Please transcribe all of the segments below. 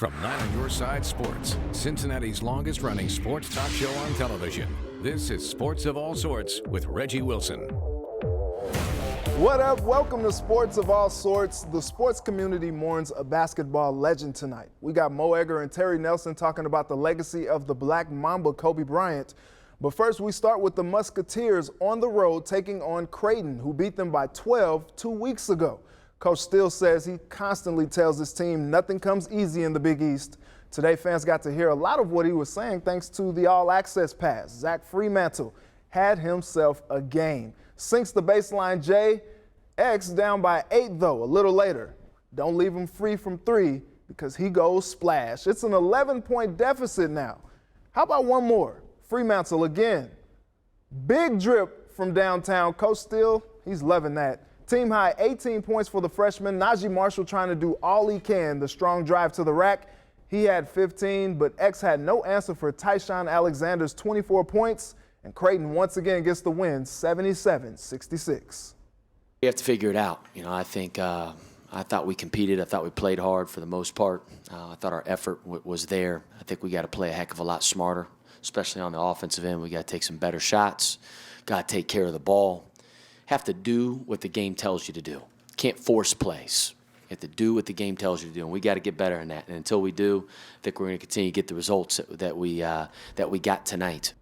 From Nine on Your Side Sports, Cincinnati's longest-running sports talk show on television. This is Sports of All Sorts with Reggie Wilson. What up? Welcome to Sports of All Sorts. The sports community mourns a basketball legend tonight. We got Moeller and Terry Nelson talking about the legacy of the Black Mamba, Kobe Bryant. But first, we start with the Musketeers on the road taking on Creighton, who beat them by 12 2 weeks ago. Coach Steele says he constantly tells his team nothing comes easy in the Big East. Today, fans got to hear a lot of what he was saying thanks to the all-access pass. Zach Fremantle had himself a game. Sinks the baseline, Jay. X down by 8, though, a little later. Don't leave him free from 3 because he goes splash. It's an 11-point deficit now. How about one more? Fremantle again. Big drip from downtown. Coach Steele, he's loving that. Team high 18 points for the freshman. Najee Marshall trying to do all he can. The strong drive to the rack. He had 15, but X had no answer for Tyshawn Alexander's 24 points. And Creighton once again gets the win, 77-66. You have to figure it out. You know, I think I thought we competed. I thought we played hard for the most part. I thought our effort was there. I think we got to play a heck of a lot smarter, especially on the offensive end. We got to take some better shots. Got to take care of the ball. Have to do what the game tells you to do. Can't force plays. You have to do what the game tells you to do, and we got to get better in that. And until we do, I think we're going to continue to get the results that we got tonight.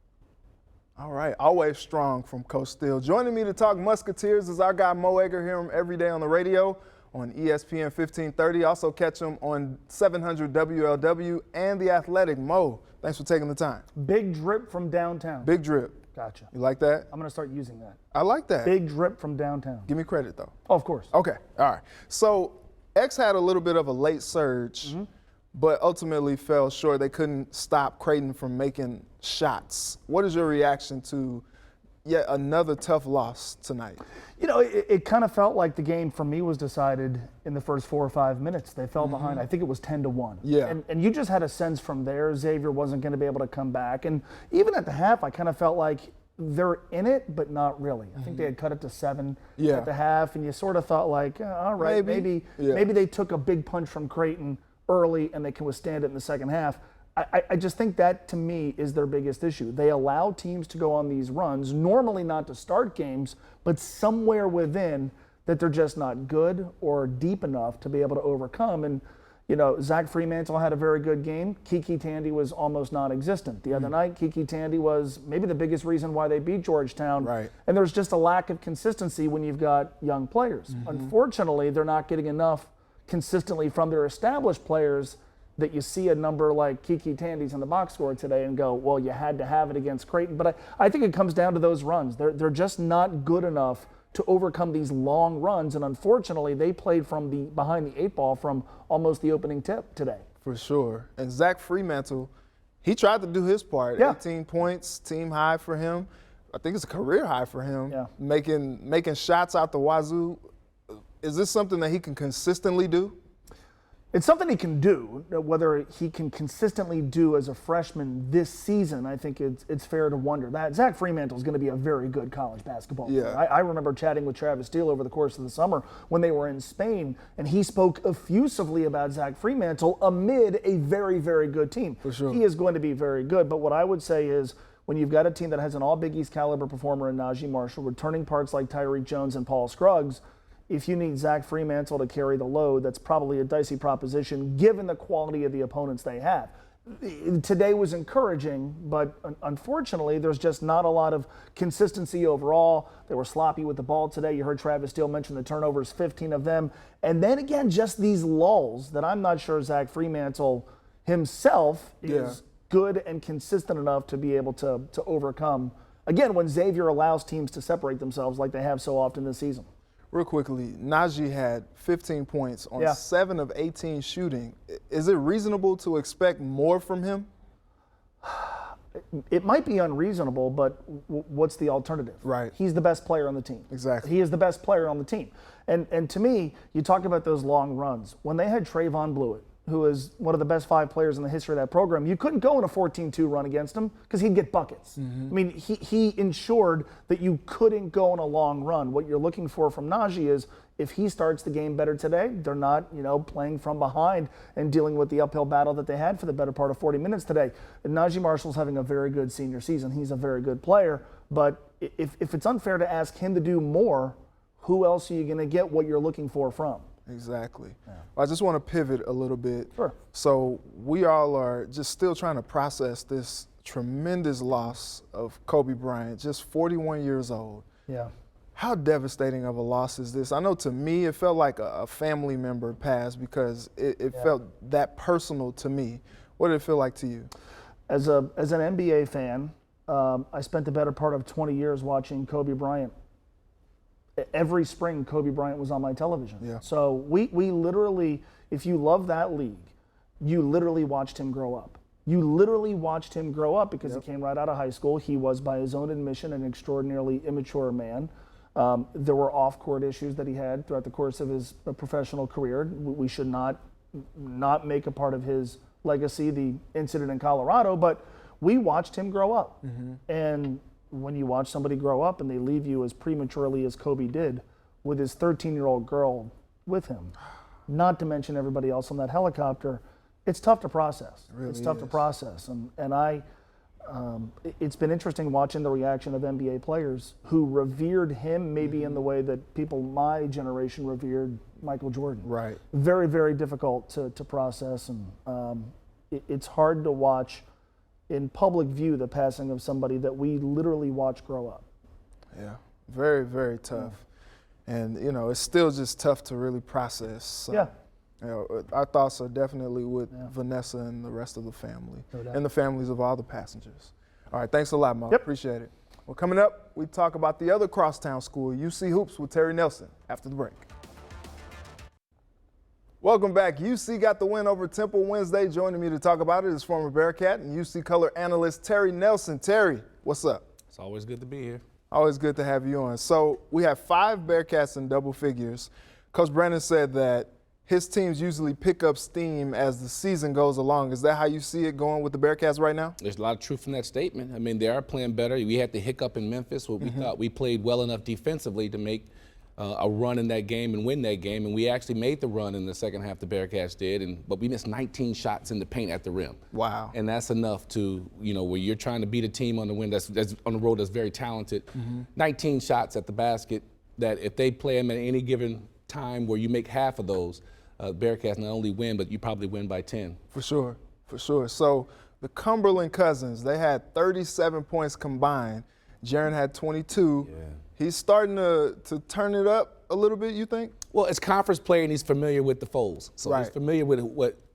All right, always strong from Coach Steele. Joining me to talk Musketeers is our guy Mo Egger. Hear him every day on the radio on ESPN 1530. Also catch him on 700 WLW and The Athletic. Mo, thanks for taking the time. Big drip from downtown. Big drip. Gotcha. You like that? I'm going to start using that. I like that. Big drip from downtown. Give me credit, though. Oh, of course. Okay, all right. So X had a little bit of a late surge, but ultimately fell short. They couldn't stop Creighton from making shots. What is your reaction to yet another tough loss tonight? You know, it kind of felt like the game for me was decided in the first 4 or 5 minutes. They fell behind. I think it was 10-1. Yeah. And you just had a sense from there Xavier wasn't going to be able to come back. And even at the half, I kind of felt like they're in it, but not really. I think they had cut it to 7 at the half, and you sort of thought like, all right, maybe they took a big punch from Creighton early and they can withstand it in the second half. I just think that, to me, is their biggest issue. They allow teams to go on these runs, normally not to start games, but somewhere within that they're just not good or deep enough to be able to overcome. And, you know, Zach Fremantle had a very good game. Kiki Tandy was almost non-existent. The other night, Kiki Tandy was maybe the biggest reason why they beat Georgetown. Right. And there's just a lack of consistency when you've got young players. Unfortunately, they're not getting enough consistently from their established players that you see a number like Kiki Tandy's in the box score today and go, well, you had to have it against Creighton. But I think it comes down to those runs. They're just not good enough to overcome these long runs. And unfortunately, they played from behind the 8 ball from almost the opening tip today. For sure. And Zach Fremantle, he tried to do his part. Yeah. 18 points, team high for him. I think it's a career high for him. Yeah. Making shots out the wazoo. Is this something that he can consistently do? It's something he can do. Whether he can consistently do as a freshman this season, I think it's fair to wonder. That Zach Fremantle is going to be a very good college basketball player. I remember chatting with Travis Steele over the course of the summer when they were in Spain, and he spoke effusively about Zach Fremantle amid a very, very good team. For sure. He is going to be very good. But what I would say is, when you've got a team that has an all-Big East caliber performer in Najee Marshall, returning parts like Tyreek Jones and Paul Scruggs, if you need Zach Fremantle to carry the load, that's probably a dicey proposition given the quality of the opponents they have. Today was encouraging, but unfortunately, there's just not a lot of consistency overall. They were sloppy with the ball today. You heard Travis Steele mention the turnovers, 15 of them. And then again, just these lulls that I'm not sure Zach Fremantle himself is good and consistent enough to be able to overcome, again, when Xavier allows teams to separate themselves like they have so often this season. Real quickly, Najee had 15 points on 7 of 18 shooting. Is it reasonable to expect more from him? It might be unreasonable, but what's the alternative? Right. He's the best player on the team. Exactly. He is the best player on the team. And to me, you talk about those long runs. When they had Trayvon Blewett, who is one of the best 5 players in the history of that program, you couldn't go in a 14-2 run against him because he'd get buckets. I mean, he ensured that you couldn't go on a long run. What you're looking for from Najee is if he starts the game better today, they're not, playing from behind and dealing with the uphill battle that they had for the better part of 40 minutes today. And Najee Marshall's having a very good senior season. He's a very good player, but if it's unfair to ask him to do more, who else are you going to get what you're looking for from? Exactly. Yeah. I just want to pivot a little bit. Sure. So we all are just still trying to process this tremendous loss of Kobe Bryant, just 41 years old. Yeah. How devastating of a loss is this? I know to me it felt like a family member passed because it felt that personal to me. What did it feel like to you? As an NBA fan, I spent the better part of 20 years watching Kobe Bryant. Every spring, Kobe Bryant was on my television. Yeah. So we literally, if you love that league, you literally watched him grow up. You literally watched him grow up because he came right out of high school. He was, by his own admission, an extraordinarily immature man. There were off-court issues that he had throughout the course of his professional career. We should not make a part of his legacy the incident in Colorado, but we watched him grow up. And when you watch somebody grow up and they leave you as prematurely as Kobe did with his 13-year-old girl with him, not to mention everybody else on that helicopter, it's tough to process. It's tough to process. And it's been interesting watching the reaction of NBA players who revered him maybe in the way that people my generation revered Michael Jordan. Right. Very, very difficult to process. And it's hard to watch in public view the passing of somebody that we literally watched grow up. Yeah, very, very tough. And, it's still just tough to really process. So, our thoughts are definitely with Vanessa and the rest of the family and the families of all the passengers. All right, thanks a lot, Mark. Appreciate it. Well, coming up, we talk about the other crosstown school, UC Hoops, with Terry Nelson after the break. Welcome back. UC got the win over Temple Wednesday. Joining me to talk about it is former Bearcat and UC color analyst Terry Nelson. Terry, what's up? It's always good to be here. Always good to have you on. So we have 5 Bearcats in double figures. Coach Brandon said that his teams usually pick up steam as the season goes along. Is that how you see it going with the Bearcats right now? There's a lot of truth in that statement. I mean, they are playing better. We had the hiccup in Memphis where we thought we played well enough defensively to make a run in that game and win that game, and we actually made the run in the second half. The Bearcats did, but we missed 19 shots in the paint at the rim. Wow! And that's enough to, where you're trying to beat a team on the win that's on the road that's very talented. 19 shots at the basket. That if they play them at any given time where you make half of those, Bearcats not only win, but you probably win by 10. For sure. So the Cumberland Cousins, they had 37 points combined. Jaren had 22. Yeah. He's starting to turn it up a little bit, you think? Well, as conference player, and he's familiar with the foes. So he's familiar with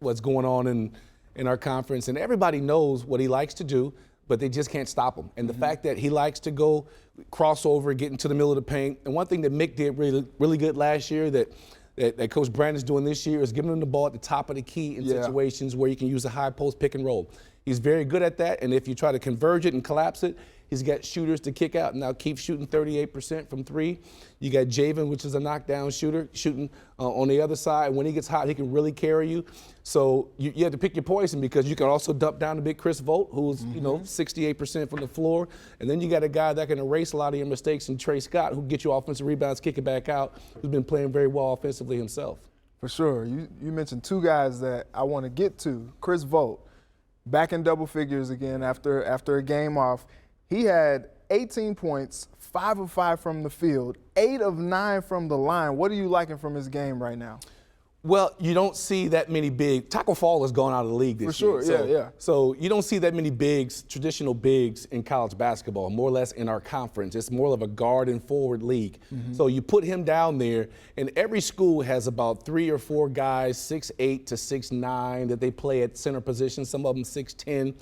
what's going on in our conference. And everybody knows what he likes to do, but they just can't stop him. And the fact that he likes to go crossover, get into the middle of the paint. And one thing that Mick did really, really good last year that Coach Brandon's doing this year is giving him the ball at the top of the key in situations where you can use a high post pick and roll. He's very good at that, and if you try to converge it and collapse it, he's got shooters to kick out. Now keep shooting 38% from 3. You got Javen, which is a knockdown shooter, shooting on the other side. When he gets hot, he can really carry you. So you have to pick your poison because you can also dump down to big Chris Volt, who's 68% from the floor. And then you got a guy that can erase a lot of your mistakes in Trey Scott, who gets you offensive rebounds, kick it back out, who's been playing very well offensively himself. For sure. You mentioned 2 guys that I want to get to. Chris Volt, back in double figures again after a game off. He had 18 points, 5 of 5 from the field, 8 of 9 from the line. What are you liking from his game right now? Well, you don't see that many big. Taco Fall has gone out of the league this year. For sure, So you don't see that many bigs, traditional bigs in college basketball, more or less in our conference. It's more of a guard and forward league. So you put him down there, and every school has about 3 or 4 guys, 6'8" to 6'9", that they play at center position, some of them 6'10".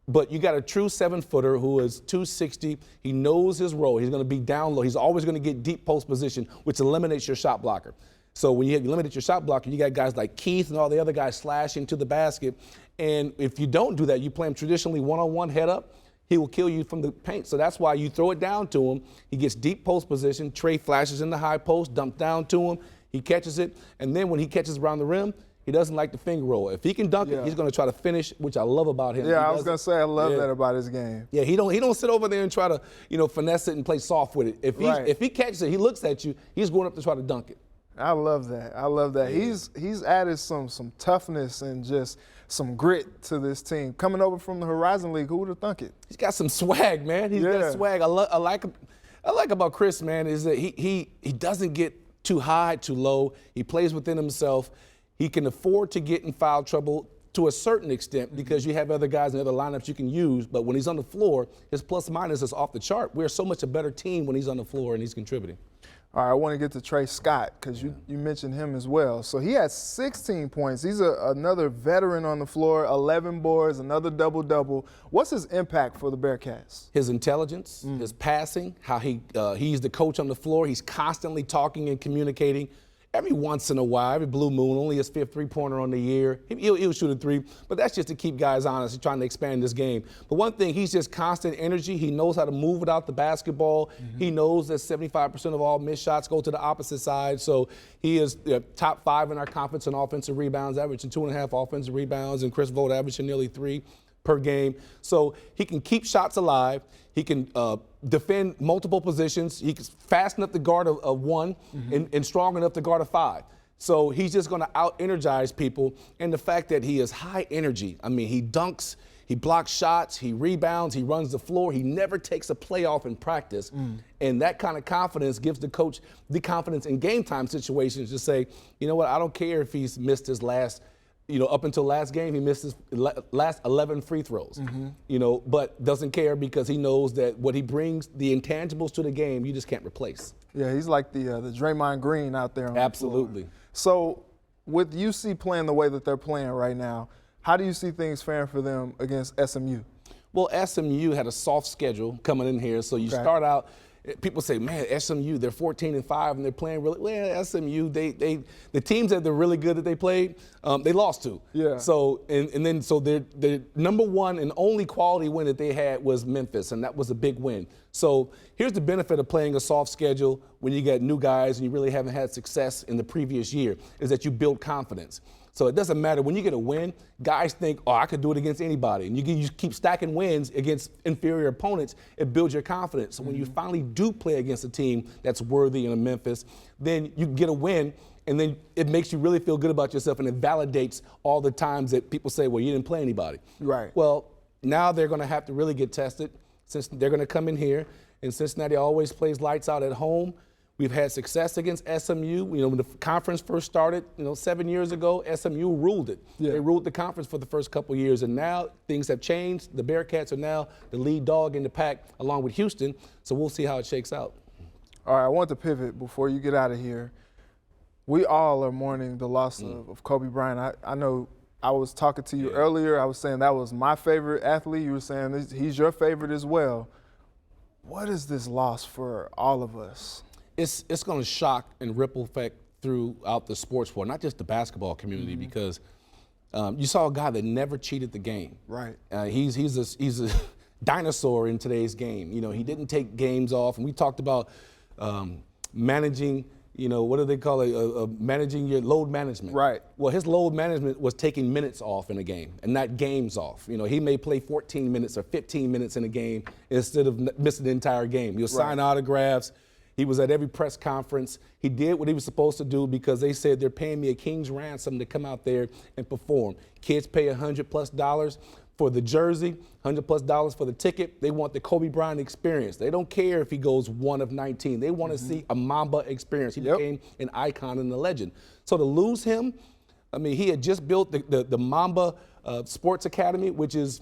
But you got a true 7-footer who is 260. He knows his role. He's going to be down low. He's always going to get deep post position, which eliminates your shot blocker. So when you eliminate your shot blocker, you got guys like Keith and all the other guys slashing to the basket. And if you don't do that, you play him traditionally one-on-one head up, he will kill you from the paint. So that's why you throw it down to him. He gets deep post position. Trey flashes in the high post, dump down to him. He catches it. And then when he catches around the rim, He doesn't like the finger roll. If he can dunk it, he's going to try to finish, which I love about him. Yeah, I was going to say I love that about his game. Yeah, he don't sit over there and try to, finesse it and play soft with it. If he catches it, he looks at you, he's going up to try to dunk it. I love that. I love that. Yeah. He's added some toughness and just some grit to this team. Coming over from the Horizon League, who would have thunk it? He's got some swag, man. He's got swag. I like about Chris, man, is that he doesn't get too high, too low. He plays within himself. He can afford to get in foul trouble to a certain extent because you have other guys in other lineups you can use. But when he's on the floor, his plus minus is off the chart. We're so much a better team when he's on the floor and he's contributing. All right, I want to get to Trey Scott because you mentioned him as well. So he had 16 points. He's another veteran on the floor, 11 boards, another double-double. What's his impact for the Bearcats? His intelligence, his passing, how he's the coach on the floor. He's constantly talking and communicating. Every once in a while, every blue moon, only his fifth three-pointer on the year. He'll shoot a three, but that's just to keep guys honest. He's trying to expand this game. But one thing, he's just constant energy. He knows how to move without the basketball. He knows that 75% of all missed shots go to the opposite side. So he is top 5 in our conference in offensive rebounds, averaging 2.5 offensive rebounds, and Chris Vogt averaging nearly 3 per game. So he can keep shots alive. He can defend multiple positions. He's fast enough to guard a 1 and strong enough to guard a 5. So he's just going to out-energize people. And the fact that he is high energy. I mean, he dunks, he blocks shots, he rebounds, he runs the floor. He never takes a play off in practice. And that kind of confidence gives the coach the confidence in game time situations to say, you know what, I don't care if he's missed his last up until last game, he missed his last 11 free throws, but doesn't care because he knows that what he brings, the intangibles to the game, you just can't replace. Yeah, he's like the Draymond Green out there on Absolutely. the floor. So with UC playing the way that they're playing right now, how do you see things faring for them against SMU? Well, SMU had a soft schedule coming in here, so you start out. People say, man, SMU, they're 14-5 and they're playing really well. SMU, the teams that they're really good that they played, they lost to. Yeah. So their number one and only quality win that they had was Memphis, and that was a big win. So here's the benefit of playing a soft schedule when you get new guys and you really haven't had success in the previous year, is that you build confidence. So it doesn't matter. When you get a win, guys think, I could do it against anybody. And you keep stacking wins against inferior opponents, it builds your confidence. So when you finally do play against a team that's worthy in Memphis, then you get a win, and then it makes you really feel good about yourself, and it validates all the times that people say, well, you didn't play anybody. Right. Well, now they're going to have to really get tested since they're going to come in here, and Cincinnati always plays lights out at home. We've had success against SMU. When the conference first started, 7 years ago, SMU ruled it. Yeah. They ruled the conference for the first couple of years, and now things have changed. The Bearcats are now the lead dog in the pack, along with Houston. So we'll see how it shakes out. All right, I want to pivot before you get out of here. We all are mourning the loss of Kobe Bryant. I know I was talking to you earlier. I was saying that was my favorite athlete. You were saying he's your favorite as well. What is this loss for all of us? It's going to shock and ripple effect throughout the sports world, not just the basketball community, because you saw a guy that never cheated the game. Right. He's a dinosaur in today's game. He didn't take games off, and we talked about managing. What do they call it? Managing your load management. Right. Well, his load management was taking minutes off in a game and not games off. He may play 14 minutes or 15 minutes in a game instead of missing the entire game. He'll sign autographs. He was at every press conference. He did what he was supposed to do because they said they're paying me a king's ransom to come out there and perform. Kids pay $100+ for the jersey, $100+ for the ticket. They want the Kobe Bryant experience. They don't care if he goes 1 of 19. They want to see a Mamba experience. He became an icon and a legend. So to lose him, he had just built the Mamba Sports Academy, which is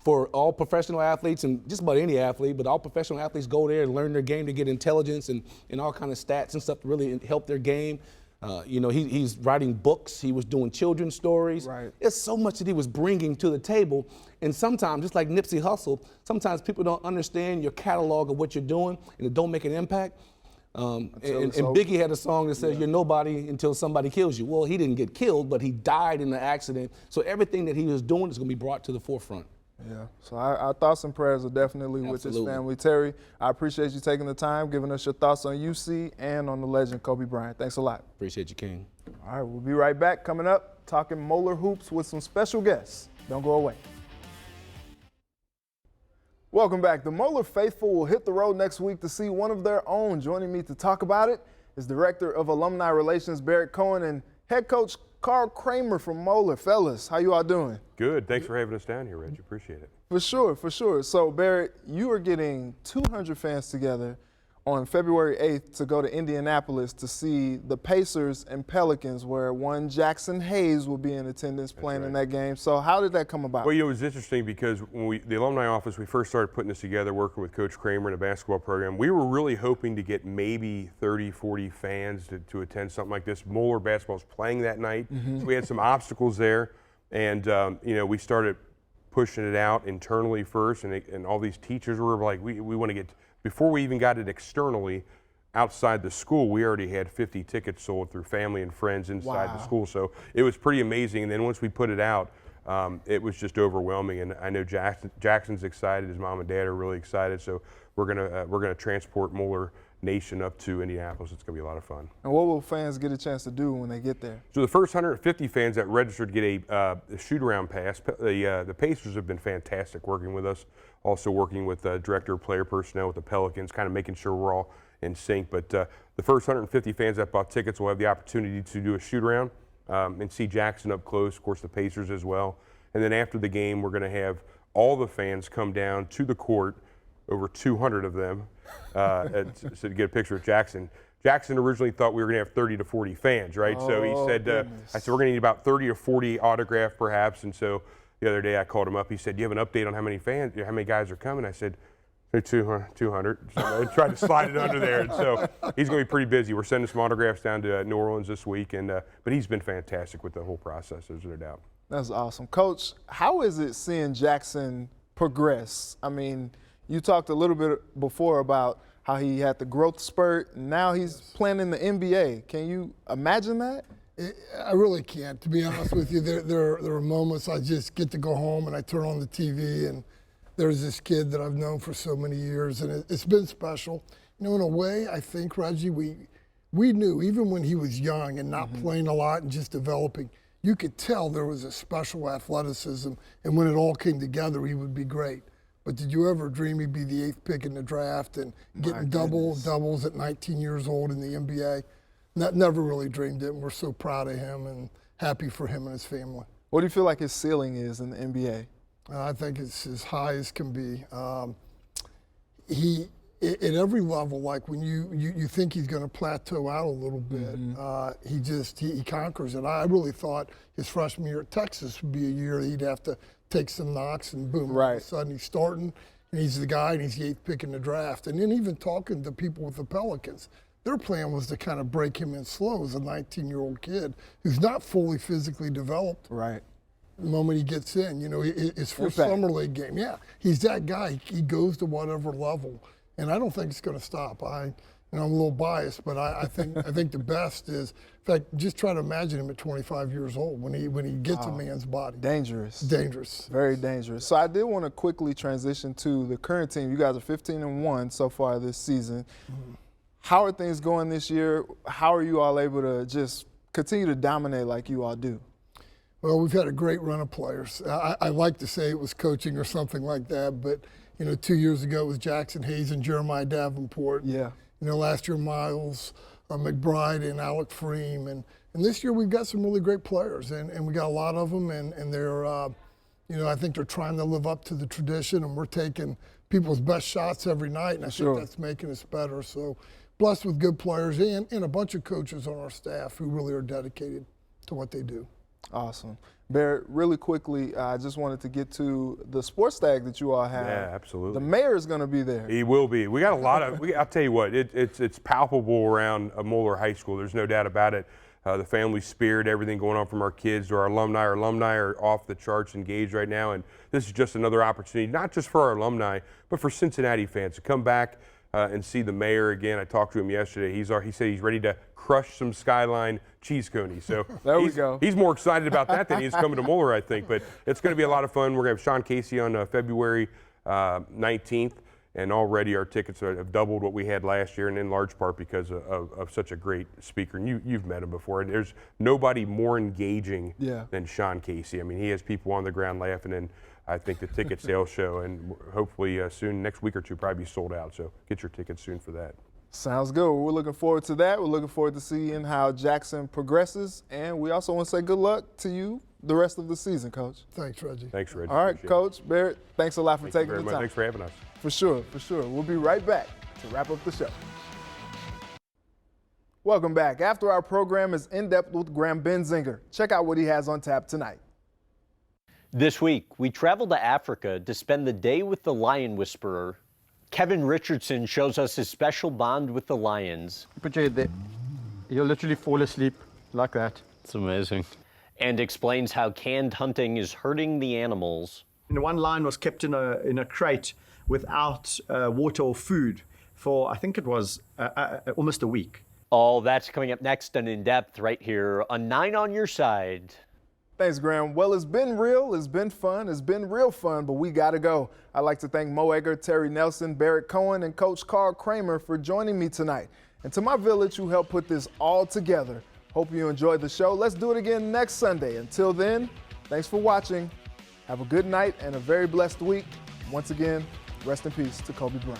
for all professional athletes and just about any athlete, but all professional athletes go there and learn their game to get intelligence and all kind of stats and stuff to really help their game. He's writing books. He was doing children's stories. Right. There's so much that he was bringing to the table. And sometimes, just like Nipsey Hussle, sometimes people don't understand your catalog of what you're doing and it don't make an impact. And Biggie had a song that says, you're nobody until somebody kills you. Well, he didn't get killed, but he died in an accident. So everything that he was doing is going to be brought to the forefront. Yeah, so our thoughts and prayers are definitely with his family. Terry, I appreciate you taking the time, giving us your thoughts on UC and on the legend Kobe Bryant. Thanks a lot. Appreciate you, King. All right, we'll be right back. Coming up, talking Moeller hoops with some special guests. Don't go away. Welcome back. The Moeller faithful will hit the road next week to see one of their own. Joining me to talk about it is Director of Alumni Relations Barrett Cohen and Head Coach Kremer from Moeller. Fellas, how you all doing? Good. Thanks for having us down here, Reg. Appreciate it. For sure, for sure. So, Barrett, you are getting 200 fans together on February 8th to go to Indianapolis to see the Pacers and Pelicans, where one Jaxson Hayes will be in attendance playing in that game. So how did that come about? Well, it was interesting because when the alumni office, we first started putting this together, working with Coach Kremer in a basketball program, we were really hoping to get maybe 30, 40 fans to attend something like this. Moeller basketball was playing that night, so we had some obstacles there. And, we started pushing it out internally first, and all these teachers were like, we want to get – before we even got it externally outside the school, we already had 50 tickets sold through family and friends inside the school. So it was pretty amazing. And then once we put it out, it was just overwhelming. And I know Jackson's excited. His mom and dad are really excited. So we're gonna transport Moeller Nation up to Indianapolis. It's gonna be a lot of fun. And what will fans get a chance to do when they get there? So the first 150 fans that registered get a shoot-around pass. The Pacers have been fantastic working with us. Also working with Director of Player Personnel with the Pelicans, kind of making sure we're all in sync. But the first 150 fans that bought tickets will have the opportunity to do a shoot-around and see Jaxson up close, of course the Pacers as well. And then after the game, we're going to have all the fans come down to the court, over 200 of them, so to get a picture of Jaxson. Jaxson originally thought we were going to have 30 to 40 fans, right? So he said, I said, we're going to need about 30 or 40 autograph perhaps. And so the other day I called him up. He said, do you have an update on how many guys are coming? I said, 200. So I tried to slide it under there. And so he's going to be pretty busy. We're sending some autographs down to New Orleans this week. But he's been fantastic with the whole process, there's no doubt. That's awesome. Coach, how is it seeing Jaxson progress? I mean, you talked a little bit before about how he had the growth spurt, and now he's playing in the NBA. Can you imagine that? I really can't, to be honest with you. There are moments I just get to go home and I turn on the TV and there's this kid that I've known for so many years, and it's been special. In a way, I think, Reggie, we knew even when he was young and not playing a lot and just developing, you could tell there was a special athleticism, and when it all came together, he would be great. But did you ever dream he'd be the 8th pick in the draft and getting doubles at 19 years old in the NBA? Never really dreamed it, and we're so proud of him and happy for him and his family. What do you feel like his ceiling is in the NBA? I think it's as high as can be. He, at every level, like when you think he's going to plateau out a little bit, he conquers it. I really thought his freshman year at Texas would be a year he'd have to take some knocks, and boom, all of a sudden he's starting, and he's the guy, and he's the 8th pick in the draft. And then even talking to people with the Pelicans, their plan was to kind of break him in slow as a 19-year-old kid who's not fully physically developed. Right. The moment he gets in, his first summer league game. Yeah, he's that guy. He goes to whatever level, and I don't think it's going to stop. I'm a little biased, but I think the best is, in fact, just try to imagine him at 25 years old when he gets a man's body. Dangerous. Dangerous. Very dangerous. So I did want to quickly transition to the current team. You guys are 15-1 so far this season. How are things going this year? How are you all able to just continue to dominate like you all do? Well, we've had a great run of players. I like to say it was coaching or something like that, but 2 years ago it was Jaxson Hayes and Jeremiah Davenport. Yeah. Last year Miles McBride and Alec Freem, and this year we've got some really great players, and we got a lot of them, and they're, I think they're trying to live up to the tradition, and we're taking people's best shots every night, and I think that's making us better. So blessed with good players and a bunch of coaches on our staff who really are dedicated to what they do. Awesome. Barrett, really quickly, I just wanted to get to the sports tag that you all have. Yeah, absolutely. The mayor is going to be there. He will be. We got a lot of. I'll tell you what. It's palpable around Moeller High School. There's no doubt about it. The family spirit, everything going on from our kids to our alumni. Our alumni are off the charts engaged right now, and this is just another opportunity, not just for our alumni, but for Cincinnati fans to come back and see the mayor again. I talked to him yesterday. He said he's ready to crush some Skyline cheese conies. So there we go. He's more excited about that than he is coming to Moeller, I think. But it's going to be a lot of fun. We're going to have Sean Casey on February 19th. And already our tickets have doubled what we had last year, and in large part because of such a great speaker. And you've met him before. And there's nobody more engaging than Sean Casey. I mean, he has people on the ground laughing, and I think the ticket sales show, and hopefully soon, next week or two, probably be sold out. So get your tickets soon for that. Sounds good. We're looking forward to that. We're looking forward to seeing how Jaxson progresses. And we also want to say good luck to you the rest of the season, Coach. Thanks, Reggie. Thanks, Reggie. All right, Coach Barrett, thanks a lot for taking the time. Thanks for having us. For sure, for sure. We'll be right back to wrap up the show. Welcome back. After our program is In Depth with Graham Benzinger. Check out what he has on tap tonight. This week, we travel to Africa to spend the day with the Lion Whisperer. Kevin Richardson shows us his special bond with the lions. Put your head there. You'll literally fall asleep like that. It's amazing. And explains how canned hunting is hurting the animals. One lion was kept in a crate without water or food for, I think it was almost a week. All that's coming up next and In Depth right here on 9 on Your Side. Thanks, Graham. Well, it's been real, it's been fun, it's been real fun, but we got to go. I'd like to thank Moeller, Terry Nelson, Barrett Cohen, and Coach Carl Kremer for joining me tonight. And to my village who helped put this all together, hope you enjoyed the show. Let's do it again next Sunday. Until then, thanks for watching. Have a good night and a very blessed week. Once again, rest in peace to Kobe Bryant.